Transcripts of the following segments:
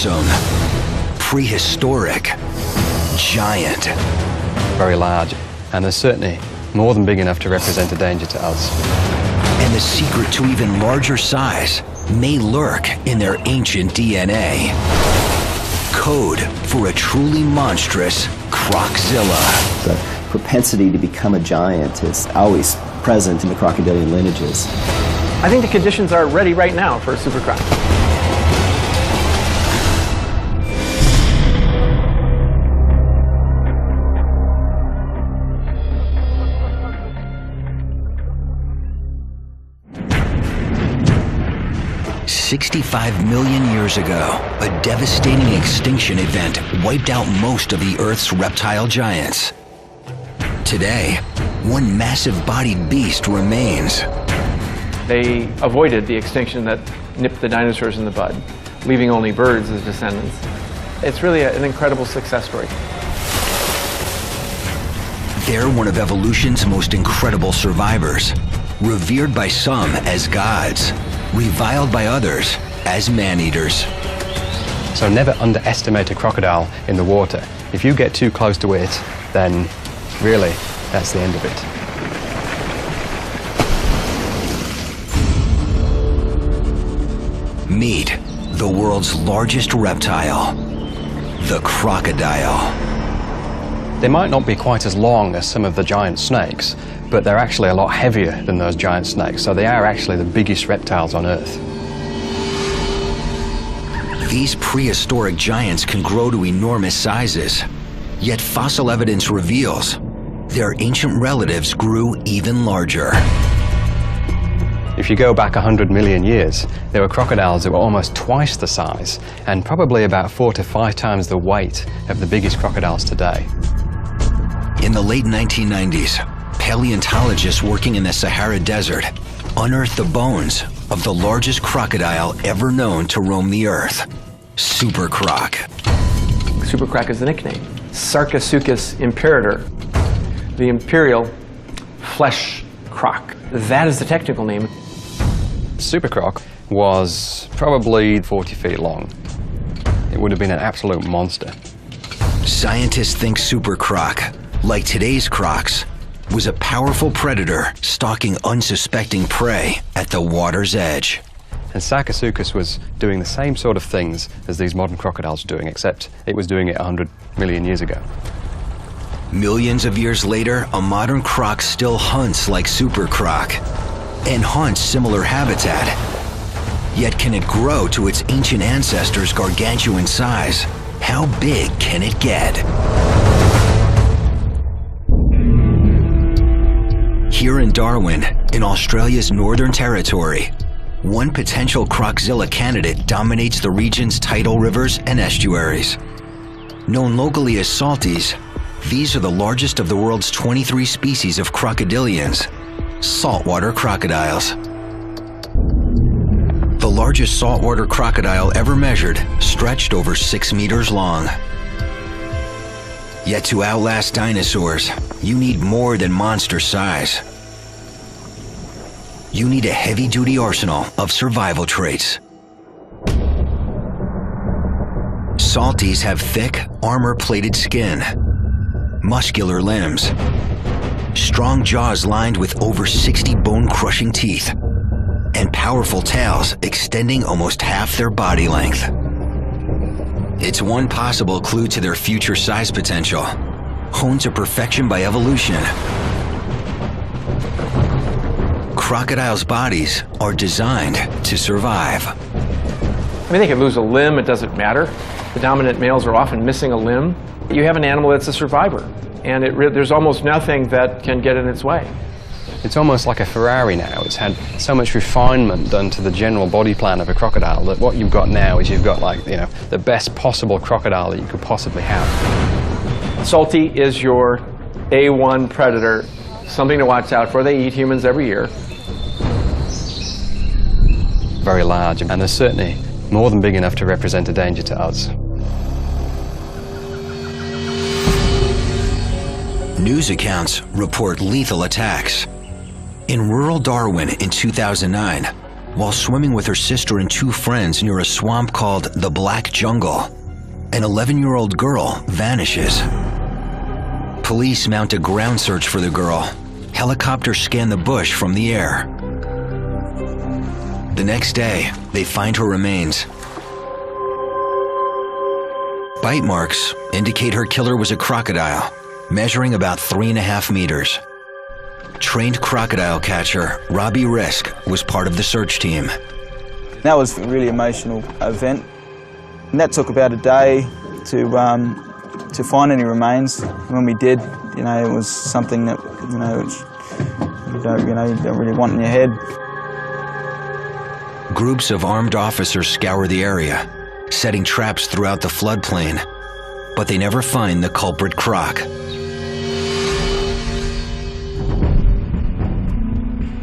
fearsome, prehistoric giant. Very large, and they're certainly more than big enough to represent a danger to us. And the secret to even larger size may lurk in their ancient DNA. Code for a truly monstrous Croczilla. The propensity to become a giant is always present in the crocodilian lineages. I think the conditions are ready right now for a super croc. $65 million years ago, a devastating extinction event wiped out most of the Earth's reptile giants. Today, one massive-bodied beast remains. They avoided the extinction that nipped the dinosaurs in the bud, leaving only birds as descendants. It's really an incredible success story. They're one of evolution's most incredible survivors, revered by some as gods, reviled by others as man-eaters. So never underestimate a crocodile in the water. If you get too close to it, then really, that's the end of it. Meet the world's largest reptile, the crocodile. They might not be quite as long as some of the giant snakes, but they're actually a lot heavier than those giant snakes, so they are actually the biggest reptiles on Earth. These prehistoric giants can grow to enormous sizes, yet fossil evidence reveals their ancient relatives grew even larger. If you go back 100 million years, there were crocodiles that were almost twice the size and probably about 4 to 5 times the weight of the biggest crocodiles today. In the late 1990s, paleontologists working in the Sahara Desert unearthed the bones of the largest crocodile ever known to roam the Earth, Super Croc. Super croc is the nickname. Sarcosuchus imperator, the imperial flesh croc. That is the technical name. Super Croc was probably 40 feet long. It would have been an absolute monster. Scientists think Super Croc, like today's crocs, was a powerful predator stalking unsuspecting prey at the water's edge. And Sarcosuchus was doing the same sort of things as these modern crocodiles are doing, except it was doing it 100 million years ago. Millions of years later, a modern croc still hunts like Super Croc and hunts similar habitat. Yet can it grow to its ancient ancestors' gargantuan size? How big can it get? Here in Darwin, in Australia's Northern Territory, one potential Croczilla candidate dominates the region's tidal rivers and estuaries. Known locally as salties, these are the largest of the world's 23 species of crocodilians, saltwater crocodiles. The largest saltwater crocodile ever measured stretched over 6 meters long. Yet to outlast dinosaurs, you need more than monster size. You need a heavy-duty arsenal of survival traits. Salties have thick, armor-plated skin, muscular limbs, strong jaws lined with over 60 bone-crushing teeth, and powerful tails extending almost half their body length. It's one possible clue to their future size potential, honed to perfection by evolution. Crocodiles' bodies are designed to survive. I mean, they could lose a limb, it doesn't matter. The dominant males are often missing a limb. You have an animal that's a survivor, and there's almost nothing that can get in its way. It's almost like a Ferrari now. It's had so much refinement done to the general body plan of a crocodile that what you've got now is you've got, like, you know, the best possible crocodile that you could possibly have. Salty is your A1 predator, something to watch out for. They eat humans every year. Very large, and they're certainly more than big enough to represent a danger to us. News accounts report lethal attacks. In rural Darwin in 2009, while swimming with her sister and 2 friends near a swamp called the Black Jungle. An 11-year-old girl vanishes. Police mount a ground search for the girl. Helicopters scan the bush from the air. The next day, they find her remains. Bite marks indicate her killer was a crocodile, measuring about 3.5 meters. Trained crocodile catcher Robbie Risk was part of the search team. That was a really emotional event. And that took about a day to find any remains. When we did, you know, it was something that, you know, you don't really want in your head. Groups of armed officers scour the area, setting traps throughout the floodplain, but they never find the culprit croc.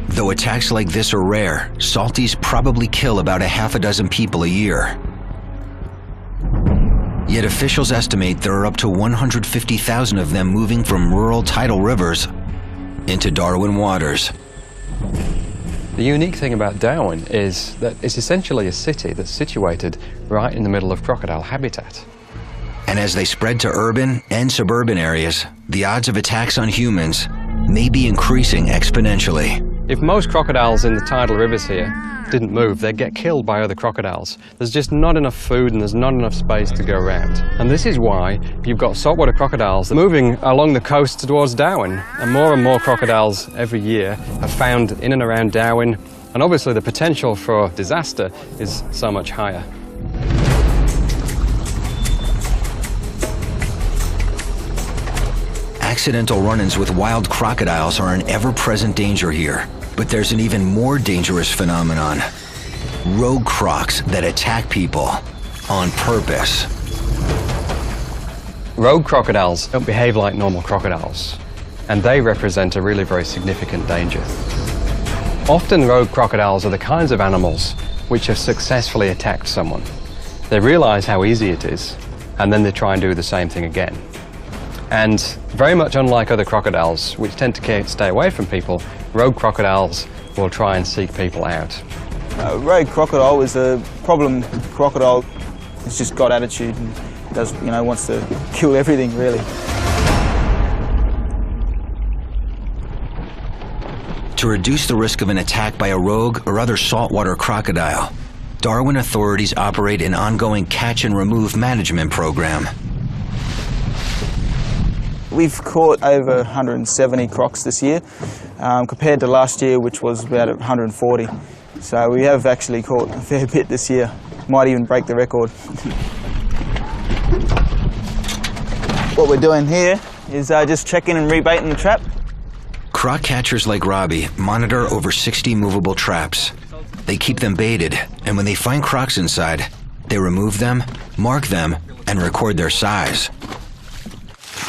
Though attacks like this are rare, salties probably kill about 6 people a year. Yet officials estimate there are up to 150,000 of them moving from rural tidal rivers into Darwin waters. The unique thing about Darwin is that it's essentially a city that's situated right in the middle of crocodile habitat. And as they spread to urban and suburban areas, the odds of attacks on humans may be increasing exponentially. If most crocodiles in the tidal rivers here didn't move, they'd get killed by other crocodiles. There's just not enough food and there's not enough space to go around. And this is why you've got saltwater crocodiles moving along the coast towards Darwin. And more crocodiles every year are found in and around Darwin. And obviously the potential for disaster is so much higher. Accidental run-ins with wild crocodiles are an ever-present danger here. But there's an even more dangerous phenomenon. Rogue crocs that attack people on purpose. Rogue crocodiles don't behave like normal crocodiles, and they represent a really very significant danger. Often rogue crocodiles are the kinds of animals which have successfully attacked someone. They realize how easy it is, and then they try and do the same thing again. And very much unlike other crocodiles, which tend to stay away from people, rogue crocodiles will try and seek people out. Rogue crocodile is a problem crocodile. It's just got attitude and does, you know, wants to kill everything, really. To reduce the risk of an attack by a rogue or other saltwater crocodile, Darwin authorities operate an ongoing catch and remove management program. We've caught over 170 crocs this year, compared to last year, which was about 140. So we have actually caught a fair bit this year. Might even break the record. What we're doing here is just checking and rebaiting the trap. Croc catchers like Robbie monitor over 60 movable traps. They keep them baited, and when they find crocs inside, they remove them, mark them, and record their size.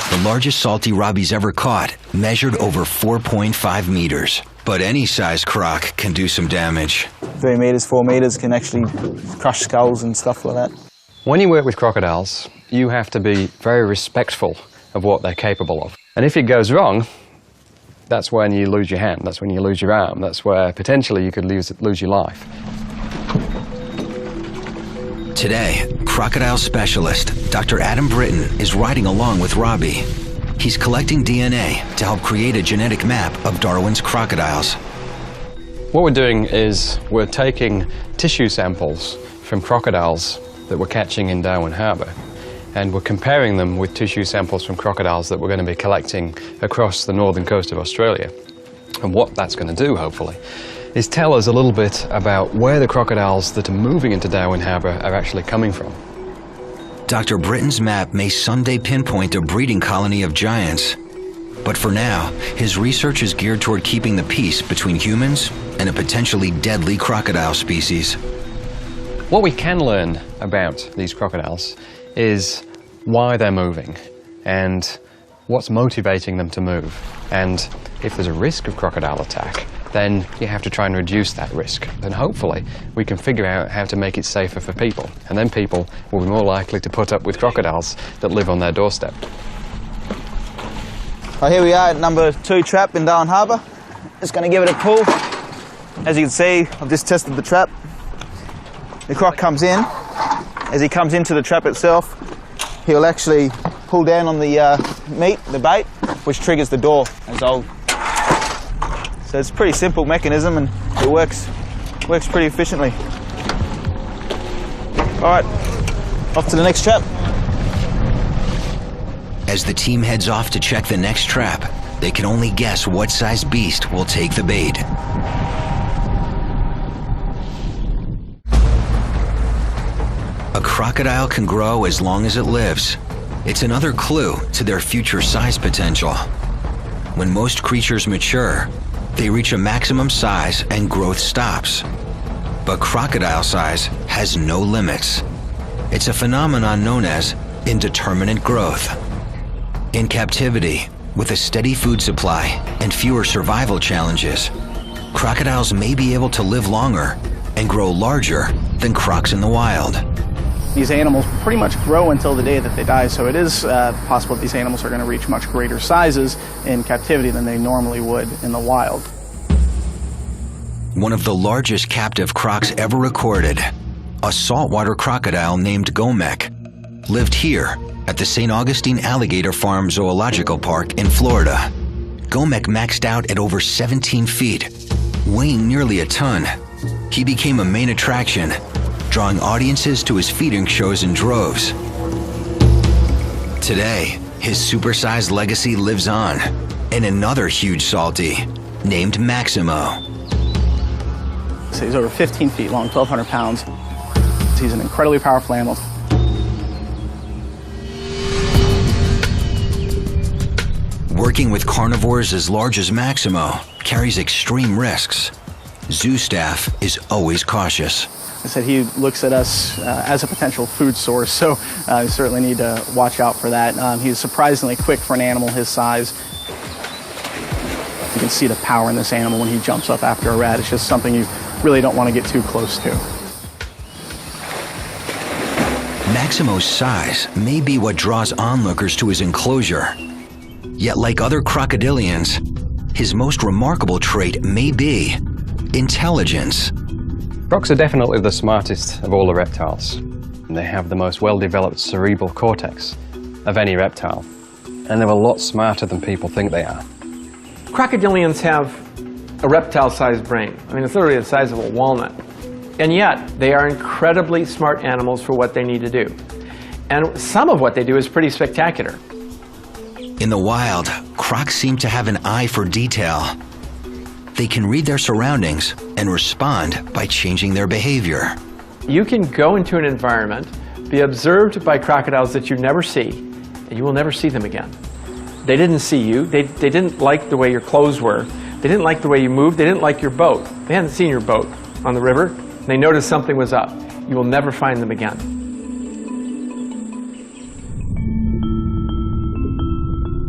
The largest salty Robbie's ever caught measured over 4.5 meters. But any size croc can do some damage. 3 meters, 4 meters can actually crush skulls and stuff like that. When you work with crocodiles, you have to be very respectful of what they're capable of. And if it goes wrong, that's when you lose your hand, that's when you lose your arm, that's where potentially you could lose your life. Today, crocodile specialist Dr. Adam Britton is riding along with Robbie. He's collecting DNA to help create a genetic map of Darwin's crocodiles. What we're doing is we're taking tissue samples from crocodiles that we're catching in Darwin Harbour, and we're comparing them with tissue samples from crocodiles that we're going to be collecting across the northern coast of Australia. And what that's going to do, hopefully, is tell us a little bit about where the crocodiles that are moving into Darwin Harbour are actually coming from. Dr. Britton's map may someday pinpoint a breeding colony of giants. But for now, his research is geared toward keeping the peace between humans and a potentially deadly crocodile species. What we can learn about these crocodiles is why they're moving and what's motivating them to move. And if there's a risk of crocodile attack, then you have to try and reduce that risk. And hopefully we can figure out how to make it safer for people. And then people will be more likely to put up with crocodiles that live on their doorstep. Well, here we are at number 2 trap in Darwin Harbour. Just going to give it a pull. As you can see, I've just tested the trap. The croc comes in. As he comes into the trap itself, he'll actually pull down on the meat, the bait, which triggers the door as old. So it's a pretty simple mechanism and it works pretty efficiently. All right, off to the next trap. As the team heads off to check the next trap, they can only guess what size beast will take the bait. A crocodile can grow as long as it lives. It's another clue to their future size potential. When most creatures mature, they reach a maximum size and growth stops. But crocodile size has no limits. It's a phenomenon known as indeterminate growth. In captivity, with a steady food supply and fewer survival challenges, crocodiles may be able to live longer and grow larger than crocs in the wild. These animals pretty much grow until the day that they die, so it is possible that these animals are going to reach much greater sizes in captivity than they normally would in the wild. One of the largest captive crocs ever recorded, a saltwater crocodile named Gomek, lived here at the St. Augustine Alligator Farm Zoological Park in Florida. Gomek maxed out at over 17 feet, weighing nearly a ton. He became a main attraction, drawing audiences to his feeding shows in droves. Today, his supersized legacy lives on in another huge salty named Maximo. So he's over 15 feet long, 1,200 pounds. He's an incredibly powerful animal. Working with carnivores as large as Maximo carries extreme risks. Zoo staff is always cautious. I said he looks at us as a potential food source, so we certainly need to watch out for that. He's surprisingly quick for an animal his size. You can see the power in this animal when he jumps up after a rat. It's just something you really don't want to get too close to. Maximo's size may be what draws onlookers to his enclosure. Yet like other crocodilians, his most remarkable trait may be intelligence. Crocs are definitely the smartest of all the reptiles. They have the most well-developed cerebral cortex of any reptile. And they're a lot smarter than people think they are. Crocodilians have a reptile-sized brain. I mean, it's literally the size of a walnut. And yet, they are incredibly smart animals for what they need to do. And some of what they do is pretty spectacular. In the wild, crocs seem to have an eye for detail. They can read their surroundings and respond by changing their behavior. You can go into an environment, be observed by crocodiles that you never see, and you will never see them again. They didn't see you. They didn't like the way your clothes were. They didn't like the way you moved. They didn't like your boat. They hadn't seen your boat on the river. They noticed something was up. You will never find them again.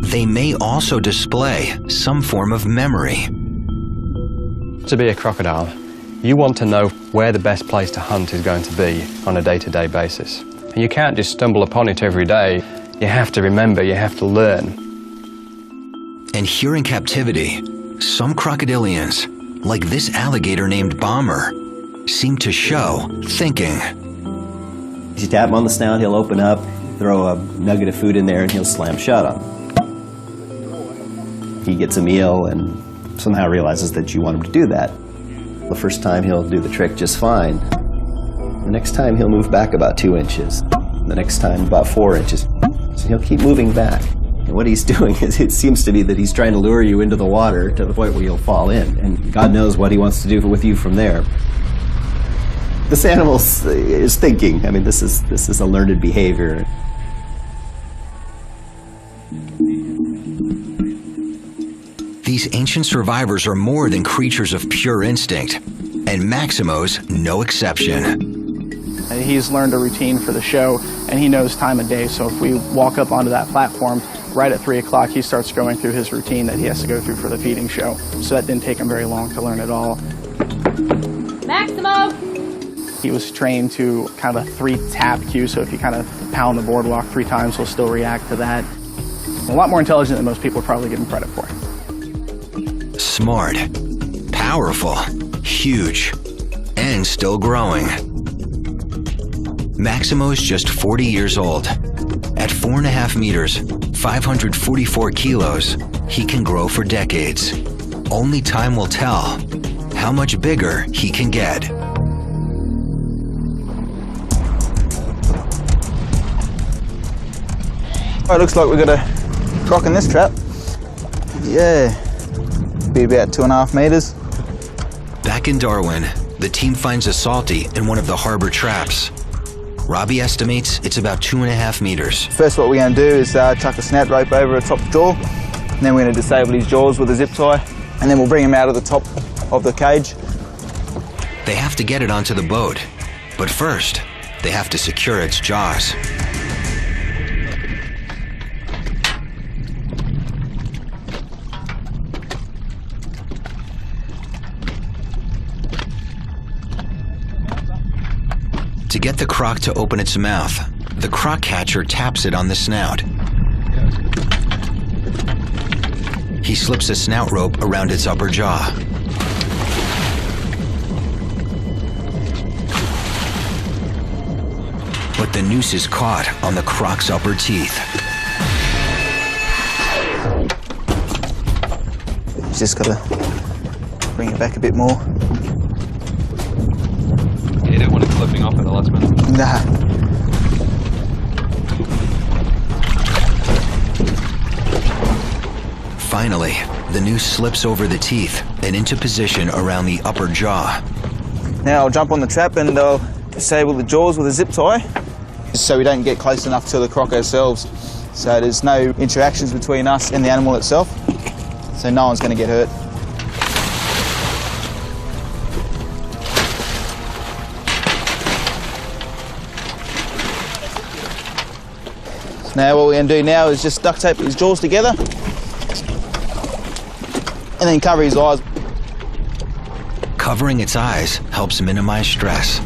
They may also display some form of memory. To be a crocodile, you want to know where the best place to hunt is going to be on a day-to-day basis. And you can't just stumble upon it every day. You have to remember, you have to learn. And here in captivity, some crocodilians, like this alligator named Bomber, seem to show thinking. You tap him on the snout, he'll open up, throw a nugget of food in there, and he'll slam shut on it. He gets a meal and somehow realizes that you want him to do that. The first time he'll do the trick just fine. The next time he'll move back about 2 inches. The next time about 4 inches. So he'll keep moving back. And what he's doing is, it seems to be that he's trying to lure you into the water to the point where you'll fall in. And God knows what he wants to do with you from there. This animal is thinking. I mean, this is a learned behavior. These ancient survivors are more than creatures of pure instinct, and Maximo's no exception. He's learned a routine for the show, and he knows time of day. So if we walk up onto that platform, right at 3 o'clock, he starts going through his routine that he has to go through for the feeding show. So that didn't take him very long to learn it all. Maximo! He was trained to kind of a 3-tap cue, so if you kind of pound the boardwalk 3 times, he'll still react to that. A lot more intelligent than most people probably give him credit for. Smart, powerful, huge and still growing. Maximo's just 40 years old. At 4.5 meters, 544 kilos, he can grow for decades. Only time will tell how much bigger he can get. Oh, it looks like we've got a croc in this trap. Yeah, be about 2.5 meters. Back in Darwin, the team finds a salty in one of the harbor traps. Robbie estimates it's about 2.5 meters. First, what we're going to do is chuck a snout rope over the top jaw, and then we're going to disable his jaws with a zip tie, and then we'll bring him out of the top of the cage. They have to get it onto the boat, but first, they have to secure its jaws. To get the croc to open its mouth, the croc catcher taps it on the snout. He slips a snout rope around its upper jaw. But the noose is caught on the croc's upper teeth. Just got to bring it back a bit more. You don't want it flipping off at the last minute. Nah. Finally, the noose slips over the teeth and into position around the upper jaw. Now I'll jump on the trap and I'll disable the jaws with a zip tie, so we don't get close enough to the croc ourselves. So there's no interactions between us and the animal itself, so no one's going to get hurt. Now what we're going to do now is just duct tape his jaws together and then cover his eyes. Covering its eyes helps minimize stress.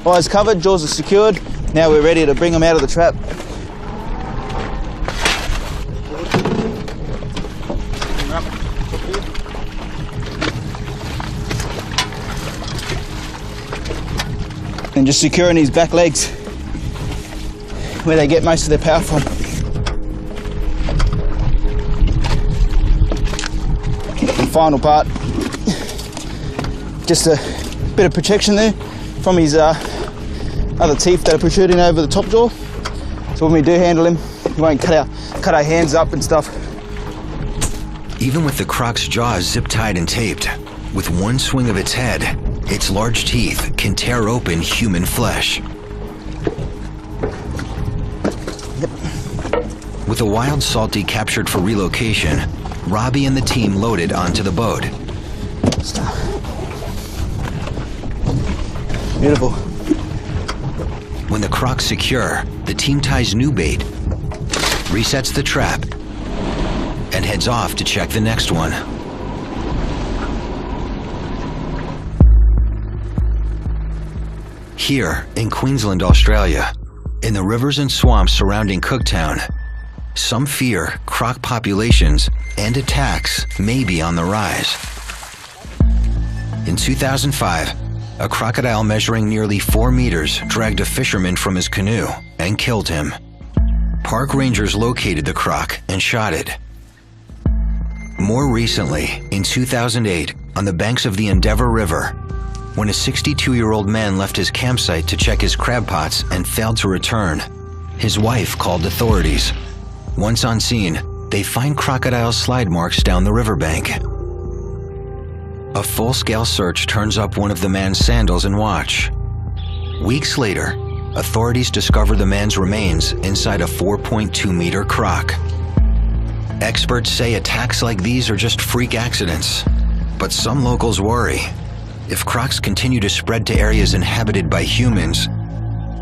Eyes covered, jaws are secured. Now we're ready to bring him out of the trap. And just securing his back legs, where they get most of their power from. The final part, just a bit of protection there from his other teeth that are protruding over the top jaw. So when we do handle him, we won't cut our hands up and stuff. Even with the croc's jaws zip-tied and taped, with one swing of its head, its large teeth can tear open human flesh. With a wild salty captured for relocation, Robbie and the team loaded onto the boat. Stop. Beautiful. When the croc's secure, the team ties new bait, resets the trap, and heads off to check the next one. Here in Queensland, Australia, in the rivers and swamps surrounding Cooktown, some fear croc populations and attacks may be on the rise. In 2005, a crocodile measuring nearly 4 meters dragged a fisherman from his canoe and killed him. Park rangers located the croc and shot it. More recently, in 2008, on the banks of the Endeavour River, when a 62-year-old man left his campsite to check his crab pots and failed to return, his wife called authorities. Once on scene, they find crocodile slide marks down the riverbank. A full-scale search turns up one of the man's sandals and watch. Weeks later, authorities discover the man's remains inside a 4.2-meter croc. Experts say attacks like these are just freak accidents, but some locals worry. If crocs continue to spread to areas inhabited by humans,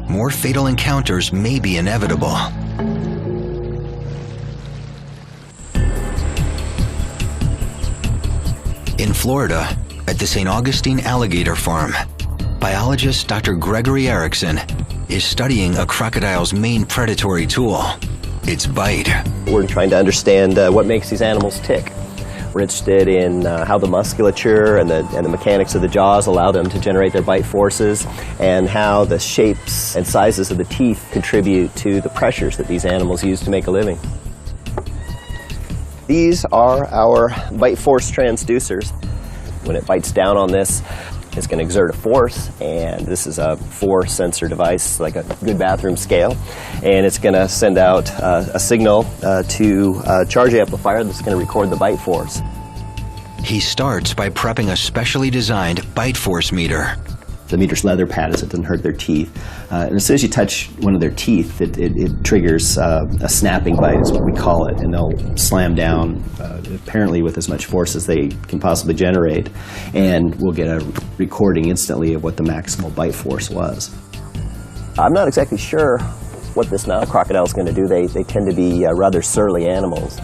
more fatal encounters may be inevitable. In Florida, at the St. Augustine Alligator Farm, biologist Dr. Gregory Erickson is studying a crocodile's main predatory tool, its bite. We're trying to understand what makes these animals tick. We're interested in how the musculature and the mechanics of the jaws allow them to generate their bite forces, and how the shapes and sizes of the teeth contribute to the pressures that these animals use to make a living. These are our bite force transducers. When it bites down on this, it's going to exert a force, and this is a 4-sensor device, like a good bathroom scale, and it's going to send out a signal to a charge amplifier that's going to record the bite force. He starts by prepping a specially designed bite force meter. The meter's leather pad, so it doesn't hurt their teeth. And as soon as you touch one of their teeth, it triggers a snapping bite, is what we call it, and they'll slam down, apparently with as much force as they can possibly generate, and we'll get a recording instantly of what the maximal bite force was. I'm not exactly sure what this Nile crocodile is going to do. They tend to be rather surly animals.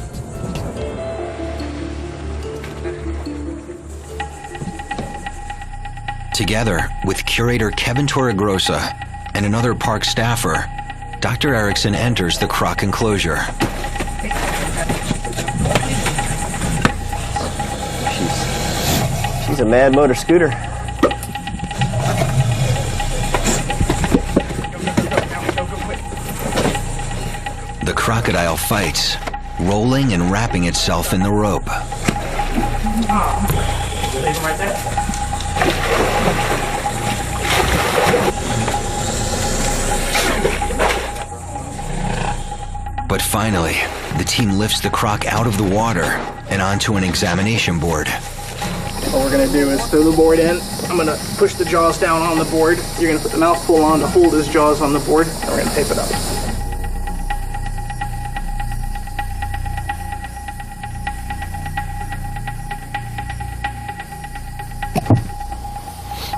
Together with curator Kevin Torregrossa and another park staffer, Dr. Erickson enters the croc enclosure. She's a mad motor scooter. The crocodile fights, rolling and wrapping itself in the rope. But finally, the team lifts the croc out of the water and onto an examination board. What we're going to do is throw the board in. I'm going to push the jaws down on the board. You're going to put the mouth pull on to hold his jaws on the board, and we're going to tape it up.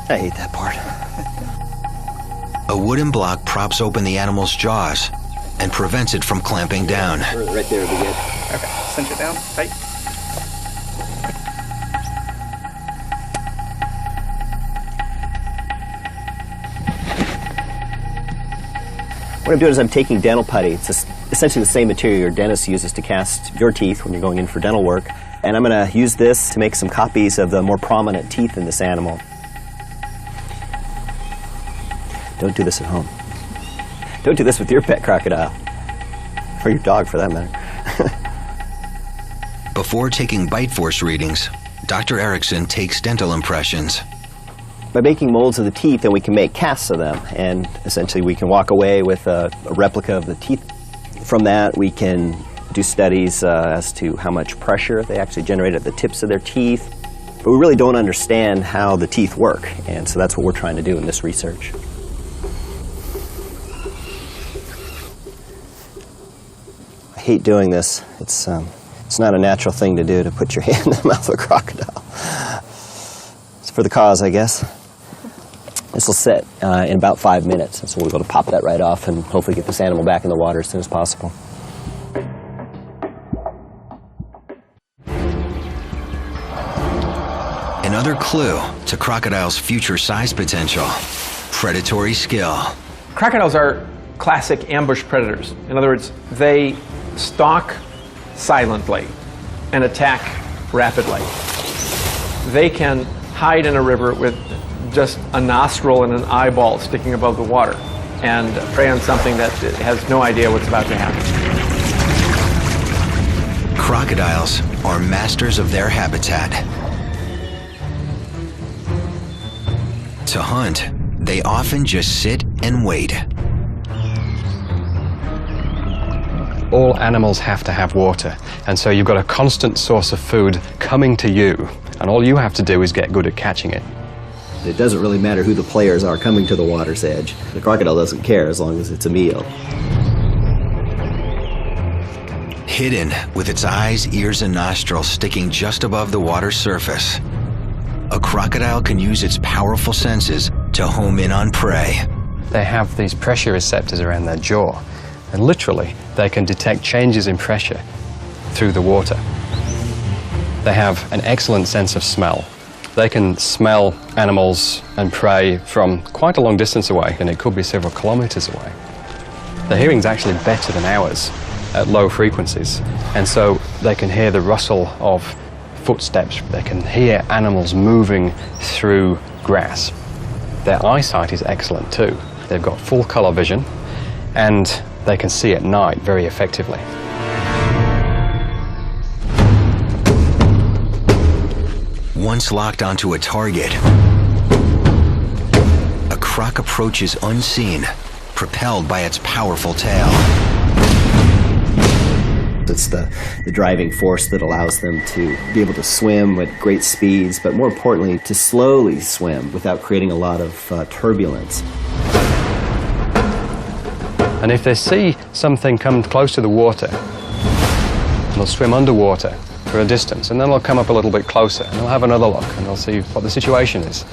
I hate that part. A wooden block props open the animal's jaws and prevents it from clamping down. Right there would be good. Okay, cinch it down, tight. What I'm doing is I'm taking dental putty. It's essentially the same material your dentist uses to cast your teeth when you're going in for dental work. And I'm going to use this to make some copies of the more prominent teeth in this animal. Don't do this at home. Don't do this with your pet crocodile. Or your dog, for that matter. Before taking bite force readings, Dr. Erickson takes dental impressions. By making molds of the teeth, then we can make casts of them, and essentially we can walk away with a replica of the teeth. From that, we can do studies as to how much pressure they actually generate at the tips of their teeth. But we really don't understand how the teeth work, and so that's what we're trying to do in this research. I hate doing this. It's not a natural thing to do, to put your hand in the mouth of a crocodile. It's for the cause, I guess. This will sit in about 5 minutes, and so we'll be able to pop that right off and hopefully get this animal back in the water as soon as possible. Another clue to crocodile's future size potential: predatory skill. Crocodiles are classic ambush predators. In other words, they stalk silently and attack rapidly. They can hide in a river with just a nostril and an eyeball sticking above the water and prey on something that has no idea what's about to happen. Crocodiles are masters of their habitat. To hunt, they often just sit and wait. All animals have to have water, and so you've got a constant source of food coming to you, and all you have to do is get good at catching it. It doesn't really matter who the players are coming to the water's edge. The crocodile doesn't care as long as it's a meal. Hidden with its eyes, ears, and nostrils sticking just above the water's surface, a crocodile can use its powerful senses to home in on prey. They have these pressure receptors around their jaw, and literally they can detect changes in pressure through the water. They have an excellent sense of smell. They can smell animals and prey from quite a long distance away, and it could be several kilometers away. Their hearing's actually better than ours at low frequencies, and so they can hear the rustle of footsteps, they can hear animals moving through grass. Their eyesight is excellent too. They've got full color vision and they can see at night very effectively. Once locked onto a target, a croc approaches unseen, propelled by its powerful tail. It's the driving force that allows them to be able to swim at great speeds, but more importantly, to slowly swim without creating a lot of turbulence. And if they see something come close to the water, they'll swim underwater for a distance, and then they'll come up a little bit closer, and they'll have another look, and they'll see what the situation is.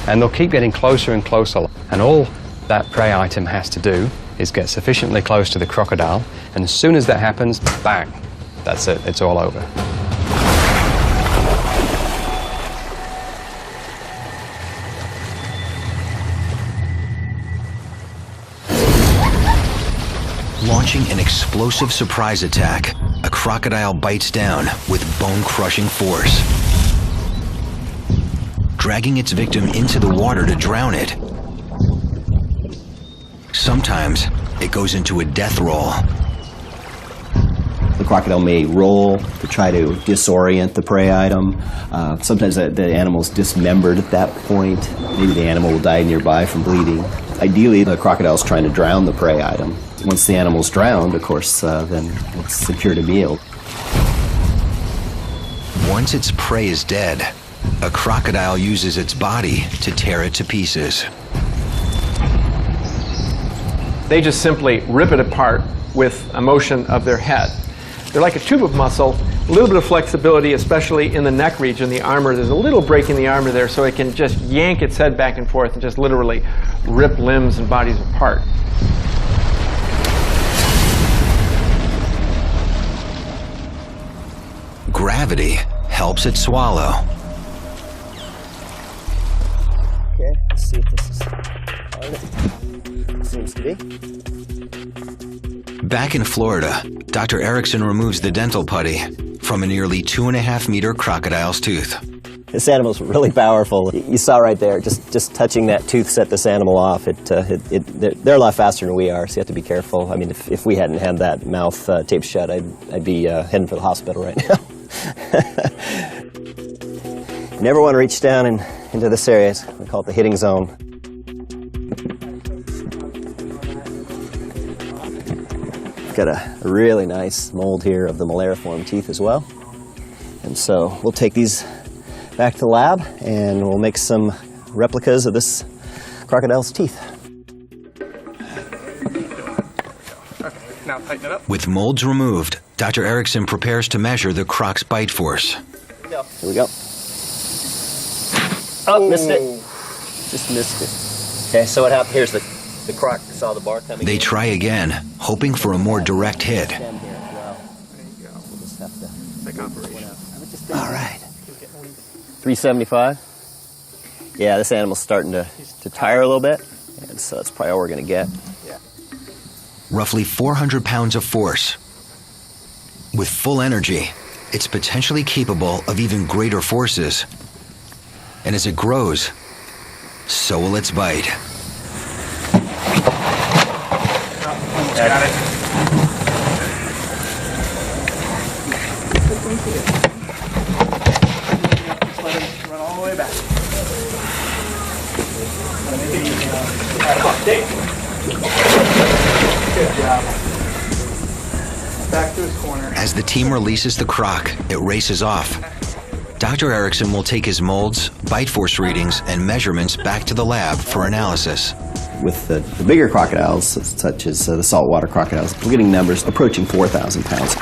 And they'll keep getting closer and closer, and all that prey item has to do is get sufficiently close to the crocodile, and as soon as that happens, bang, that's it, it's all over. Launching an explosive surprise attack, a crocodile bites down with bone-crushing force, dragging its victim into the water to drown it. Sometimes it goes into a death roll. The crocodile may roll to try to disorient the prey item. Sometimes the animal's dismembered at that point. Maybe the animal will die nearby from bleeding. Ideally, the crocodile's trying to drown the prey item. Once the animal's drowned, of course, then it's secured a meal. Once its prey is dead, a crocodile uses its body to tear it to pieces. They just simply rip it apart with a motion of their head. They're like a tube of muscle, a little bit of flexibility, especially in the neck region, the armor. There's a little break in the armor there, so it can just yank its head back and forth and just literally rip limbs and bodies apart. Gravity helps it swallow. Okay, let's see if this is on it. Seems to be. Back in Florida, Dr. Erickson removes the dental putty from a nearly 2.5-meter crocodile's tooth. This animal's really powerful. You saw right there, just touching that tooth set this animal off. They're a lot faster than we are, so you have to be careful. I mean, if we hadn't had that mouth taped shut, I'd be heading for the hospital right now. You never want to reach down into this area. We call it the hitting zone. Got a really nice mold here of the malariform teeth as well. And so we'll take these back to the lab and we'll make some replicas of this crocodile's teeth. Okay, now tighten it up. With molds removed, Dr. Erickson prepares to measure the croc's bite force. Here we go. Oh, missed it. Just missed it. Okay, so what happened? Here's the croc saw the bar coming. They in. try again, hoping for a more direct hit. There you go. We'll just have to Big operation. all right. 375. Yeah, this animal's starting to tire a little bit, and so that's probably all we're going to get. Roughly 400 pounds of force. With full energy, it's potentially capable of even greater forces. And as it grows, so will its bite. Got it. Just let him run all the way back. Good job. Back to his corner. As the team releases the croc, it races off. Dr. Erickson will take his molds, bite force readings, and measurements back to the lab for analysis. With the bigger crocodiles, such as the saltwater crocodiles, we're getting numbers approaching 4,000 pounds.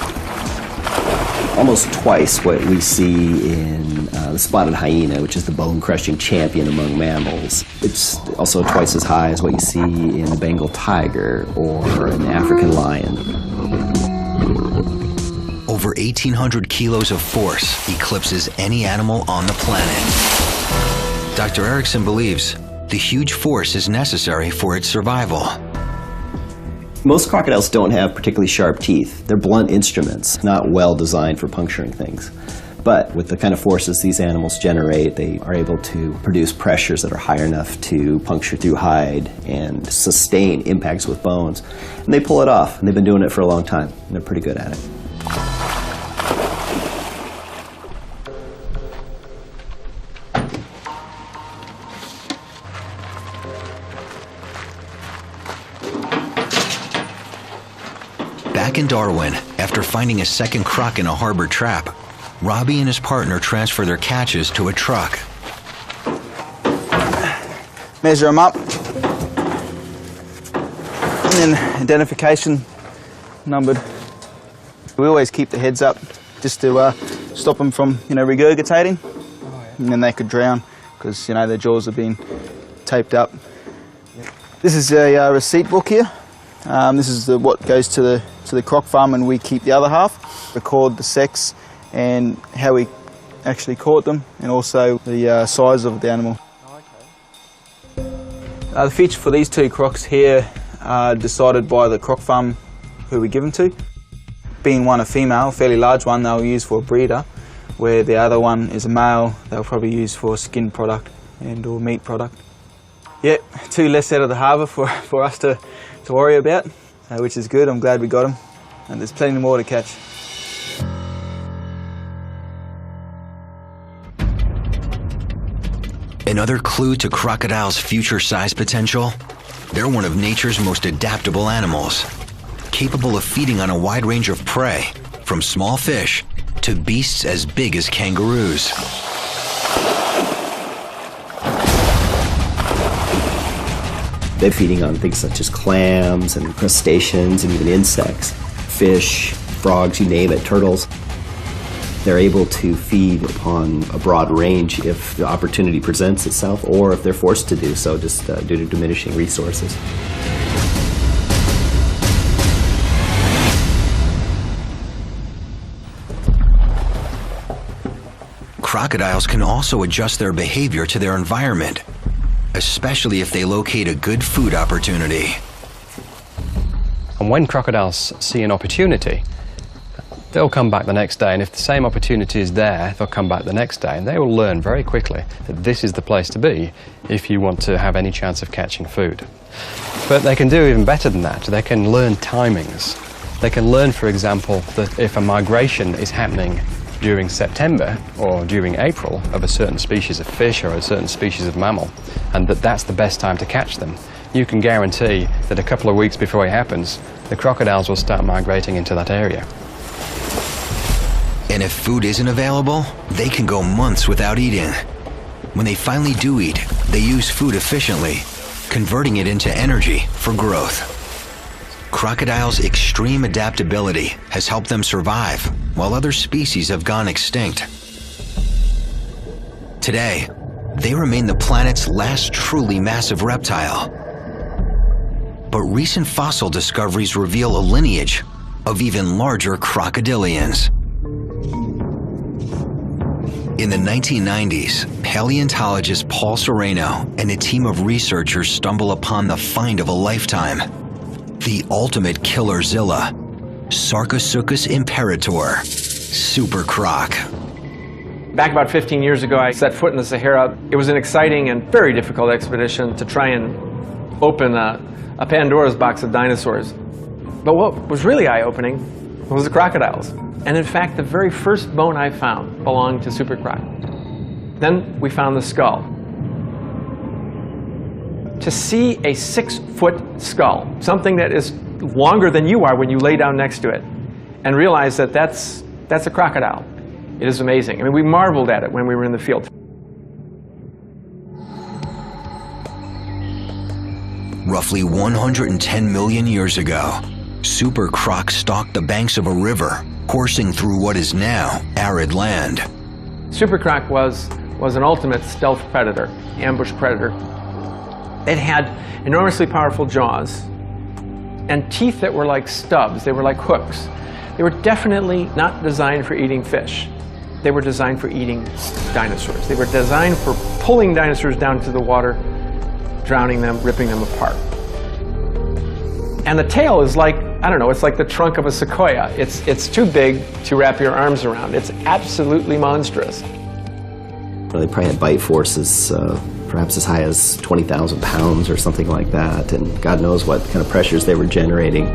Almost twice what we see in the spotted hyena, which is the bone-crushing champion among mammals. It's also twice as high as what you see in the Bengal tiger or an African lion. Over 1,800 kilos of force eclipses any animal on the planet. Dr. Erickson believes the huge force is necessary for its survival. Most crocodiles don't have particularly sharp teeth. They're blunt instruments, not well designed for puncturing things. But with the kind of forces these animals generate, they are able to produce pressures that are high enough to puncture through hide and sustain impacts with bones. And they pull it off, and they've been doing it for a long time, and they're pretty good at it. Back in Darwin, after finding a second croc in a harbor trap, Robbie and his partner transfer their catches to a truck. Measure them up. And then identification numbered. We always keep the heads up just to stop them from, regurgitating. And then they could drown because, their jaws have been taped up. This is a receipt book here. This is what goes to the croc farm, and we keep the other half. Record the sex and how we actually caught them, and also the size of the animal. The feature for these two crocs here are decided by the croc farm who we give them to. Being one a female, a fairly large one, they'll use for a breeder, where the other one is a male, they'll probably use for a skin product and or meat product. Yeah, two less out of the harbour for us to worry about, which is good. I'm glad we got them, and there's plenty more to catch. Another clue to crocodiles' future size potential? They're one of nature's most adaptable animals, capable of feeding on a wide range of prey, from small fish to beasts as big as kangaroos. They're feeding on things such as clams and crustaceans and even insects, fish, frogs, you name it, turtles. They're able to feed upon a broad range if the opportunity presents itself, or if they're forced to do so just due to diminishing resources. Crocodiles can also adjust their behavior to their environment, especially if they locate a good food opportunity. And when crocodiles see an opportunity, they'll come back the next day, and if the same opportunity is there, they'll come back the next day, and they will learn very quickly that this is the place to be if you want to have any chance of catching food. But they can do even better than that. They can learn timings. They can learn, for example, that if a migration is happening during September or during April of a certain species of fish or a certain species of mammal, and that's the best time to catch them, you can guarantee that a couple of weeks before it happens, the crocodiles will start migrating into that area. And if food isn't available, they can go months without eating. When they finally do eat, they use food efficiently, converting it into energy for growth. Crocodiles' extreme adaptability has helped them survive, while other species have gone extinct. Today, they remain the planet's last truly massive reptile. But recent fossil discoveries reveal a lineage of even larger crocodilians. In the 1990s, paleontologist Paul Sereno and a team of researchers stumble upon the find of a lifetime: the ultimate killerzilla, Sarcosuchus imperator, super croc. Back about 15 years ago, I set foot in the Sahara. It was an exciting and very difficult expedition to try and open a Pandora's box of dinosaurs. But what was really eye-opening was the crocodiles. And in fact, the very first bone I found belonged to super croc. Then we found the skull. To see a 6-foot skull, something that is longer than you are when you lay down next to it, and realize that that's a crocodile, it is amazing. I mean, we marveled at it when we were in the field. Roughly 110 million years ago, super croc stalked the banks of a river, coursing through what is now arid land. Super croc was an ultimate stealth predator, ambush predator. It had enormously powerful jaws and teeth that were like stubs. They were like hooks. They were definitely not designed for eating fish. They were designed for eating dinosaurs. They were designed for pulling dinosaurs down to the water, drowning them, ripping them apart. And the tail is like I don't know, it's like the trunk of a sequoia. It's too big to wrap your arms around. It's absolutely monstrous. They probably had bite forces perhaps as high as 20,000 pounds or something like that, and God knows what kind of pressures they were generating.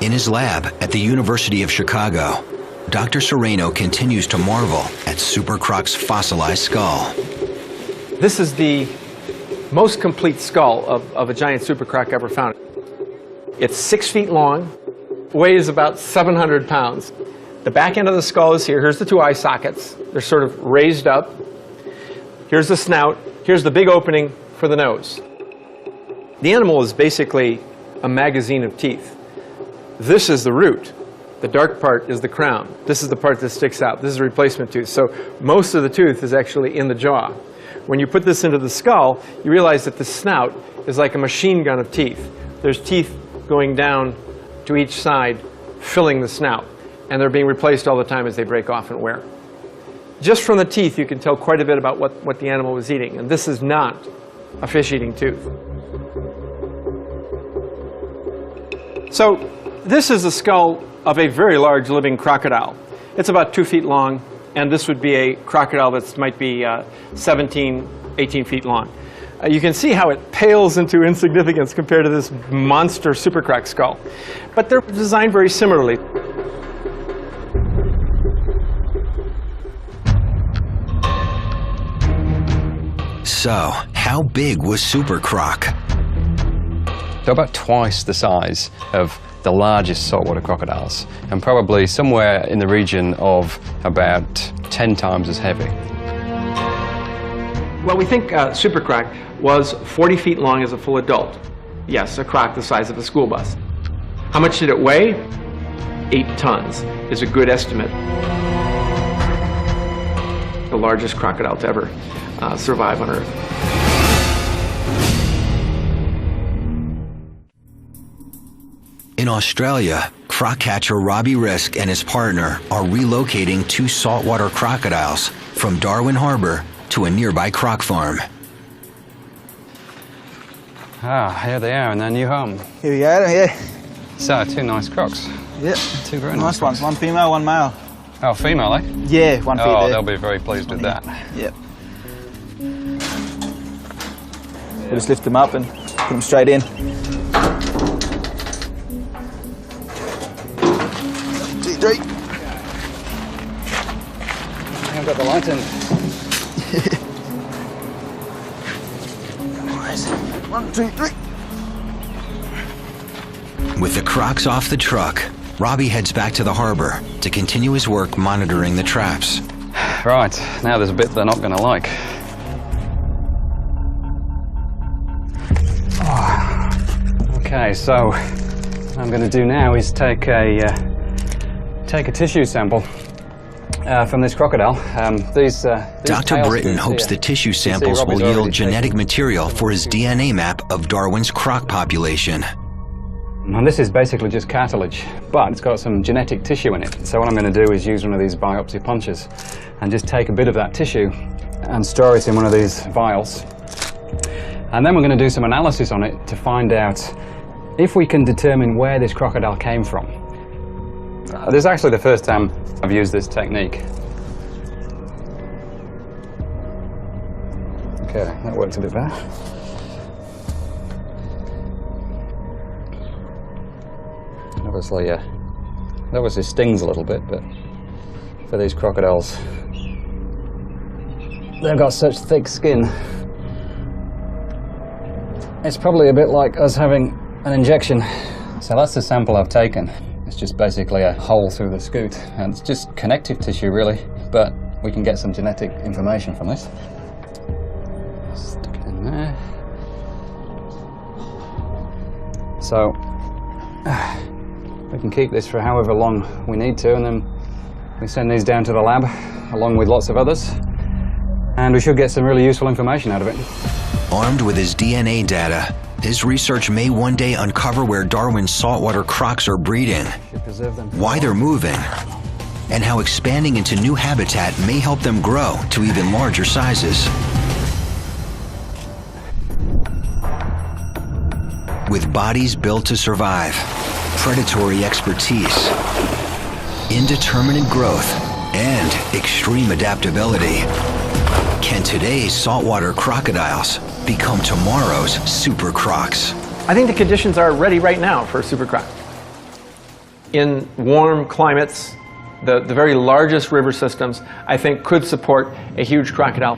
In his lab at the University of Chicago, Dr. Sereno continues to marvel at Super Croc's fossilized skull. This is the most complete skull of a giant Super Croc ever found. It's 6 feet long, weighs about 700 pounds. The back end of the skull is here. Here's the two eye sockets. They're sort of raised up. Here's the snout. Here's the big opening for the nose. The animal is basically a magazine of teeth. This is the root. The dark part is the crown. This is the part that sticks out. This is a replacement tooth. So most of the tooth is actually in the jaw. When you put this into the skull, you realize that the snout is like a machine gun of teeth. There's teeth going down to each side, filling the snout. And they're being replaced all the time as they break off and wear. Just from the teeth, you can tell quite a bit about what the animal was eating. And this is not a fish-eating tooth. So this is the skull of a very large living crocodile. It's about 2 feet long, and this would be a crocodile that might be 17, 18 feet long. You can see how it pales into insignificance compared to this monster Super Croc skull. But they're designed very similarly. So, how big was Super Croc? They're about twice the size of the largest saltwater crocodiles, and probably somewhere in the region of about 10 times as heavy. Well, we think Super Croc was 40 feet long as a full adult. Yes, a croc the size of a school bus. How much did it weigh? 8 tons is a good estimate. The largest crocodile to ever survive on Earth. In Australia, croc catcher Robbie Risk and his partner are relocating 2 saltwater crocodiles from Darwin Harbour to a nearby croc farm. Ah, here they are in their new home. Here we go, yeah. So, 2 nice crocs. Yep. 2 very Nice ones. One female, one male. Oh, female, eh? Yeah, one feet Oh, there. they'll be very pleased with that. Yep. We'll just lift them up and put them straight in. 2, 3. I've got the light in. Nice. 1, 2, 3. With the crocs off the truck, Robbie heads back to the harbour to continue his work monitoring the traps. Right, now there's a bit they're not going to like. Okay, so what I'm going to do now is take a tissue sample from this crocodile. These Dr. tail Britton screws hopes here. the tissue You see samples will Robbie's already yield genetic taken material for his tissue. DNA map of Darwin's croc population. And this is basically just cartilage, but it's got some genetic tissue in it. So what I'm going to do is use one of these biopsy punches and just take a bit of that tissue and store it in one of these vials. And then we're going to do some analysis on it to find out if we can determine where this crocodile came from. This is actually the first time I've used this technique. Okay, that worked a bit better. Obviously stings a little bit, but for these crocodiles, they've got such thick skin. It's probably a bit like us having an injection. So that's the sample I've taken. It's just basically a hole through the scoot, and it's just connective tissue really, but we can get some genetic information from this. Stick it in there. So we can keep this for however long we need to, and then we send these down to the lab along with lots of others, and we should get some really useful information out of it. Armed with his DNA data, his research may one day uncover where Darwin's saltwater crocs are breeding, Should preserve them. why they're moving, and how expanding into new habitat may help them grow to even larger sizes. with bodies built to survive, predatory expertise, indeterminate growth, and extreme adaptability. Can today's saltwater crocodiles become tomorrow's super crocs? I think the conditions are ready right now for a super croc. In warm climates, the very largest river systems, I think, could support a huge crocodile.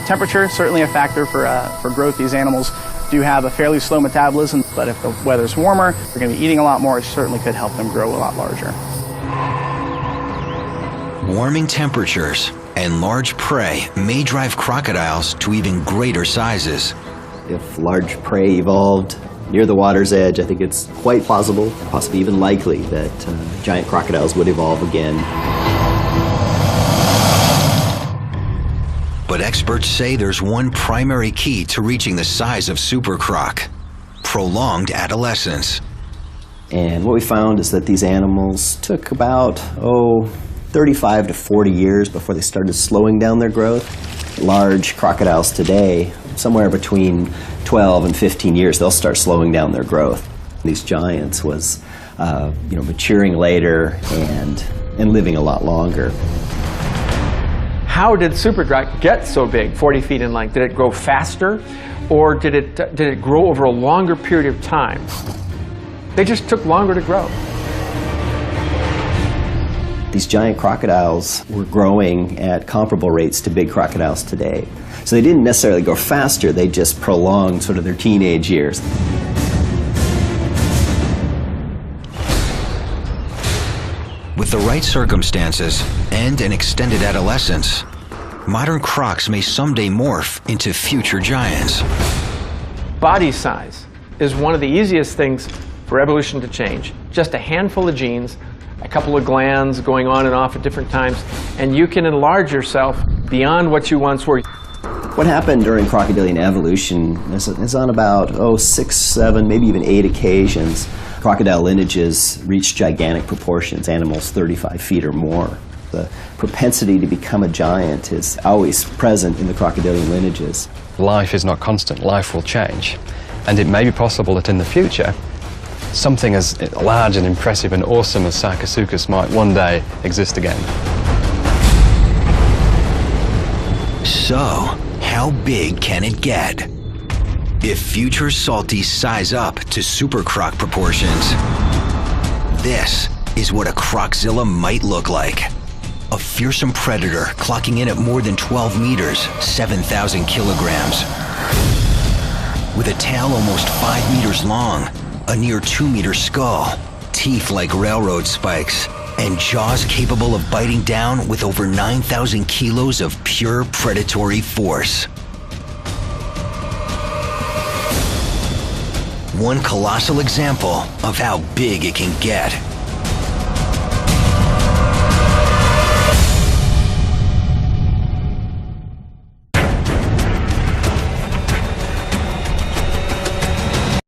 Temperature is certainly a factor for growth. These animals do have a fairly slow metabolism, but if the weather's warmer, they're going to be eating a lot more. It certainly could help them grow a lot larger. Warming temperatures and large prey may drive crocodiles to even greater sizes. If large prey evolved near the water's edge, I think it's quite possible, possibly even likely, that giant crocodiles would evolve again. But experts say there's one primary key to reaching the size of super croc: prolonged adolescence. And what we found is that these animals took about, 35 to 40 years before they started slowing down their growth. Large crocodiles today, somewhere between 12 and 15 years, they'll start slowing down their growth. These giants was, maturing later and living a lot longer. How did super croc get so big, 40 feet in length? Did it grow faster, or did it grow over a longer period of time? They just took longer to grow. These giant crocodiles were growing at comparable rates to big crocodiles today. So they didn't necessarily grow faster, they just prolonged sort of their teenage years. With the right circumstances and an extended adolescence, modern crocs may someday morph into future giants. Body size is one of the easiest things for evolution to change. Just a handful of genes, a couple of glands going on and off at different times, and you can enlarge yourself beyond what you once were. What happened during crocodilian evolution is on about 6, 7, maybe even 8 occasions. Crocodile lineages reached gigantic proportions, animals 35 feet or more. The propensity to become a giant is always present in the crocodilian lineages. Life is not constant, life will change. And it may be possible that in the future, something as large and impressive and awesome as Sarcosuchus might one day exist again. So, how big can it get? If future salties size up to super croc proportions, this is what a croczilla might look like. A fearsome predator clocking in at more than 12 meters, 7,000 kilograms. With a tail almost 5 meters long, a near 2-meter skull, teeth like railroad spikes, and jaws capable of biting down with over 9,000 kilos of pure predatory force. One colossal example of how big it can get.